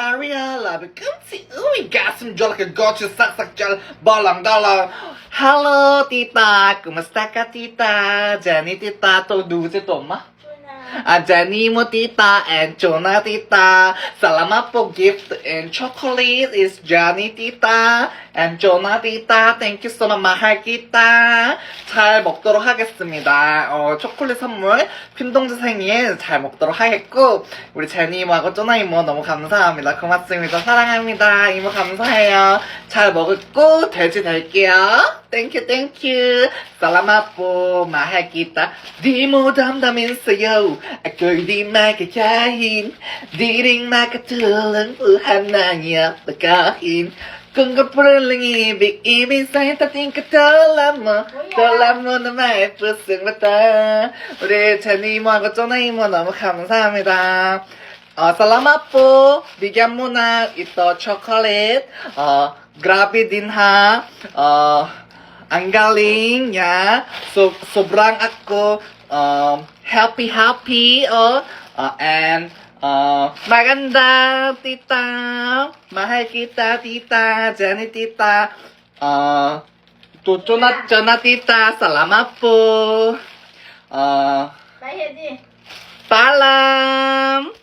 Aria, love kumsi, uy, gasim jual ke gochu sak jual balang dalang. Halo Tita, kumusta ka Tita? Jenny Tita, to 누구지 또 엄마? Jenny mo Tita and Jonah Tita. Salamat po gift and chocolate is Jenny Tita and Jonah Tita. Thank you so much mahal kita. 잘 먹도록 하겠습니다. 초콜릿 선물 핀동주 생일 잘 먹도록 하겠고 우리 제니 이모하고 쪼나 이모 너무 감사합니다. 고맙습니다. 사랑합니다. 이모 감사해요. 잘 먹고 돼지 될게요. 땡큐 땡큐. Salamat po mahal kita. Di mo damdamin sa'yo ako'y di makakain. Di rin makatulong buhay ng yapakain. Kung kapulang ibig, ibig sa'yo tating katalam mo na may pusong mata. 우리 제니 이모하고 쪼나 이모 너무 감사합니다. Salamat po. Bigyan mo na ito chocolate. Grabe din ha. Ang galing niya. Sobrang ako happy and maganda tita. Mahal kita tita. Jenny tita. Jonah tita. Salamat po. Bye, Hedi. Paalam.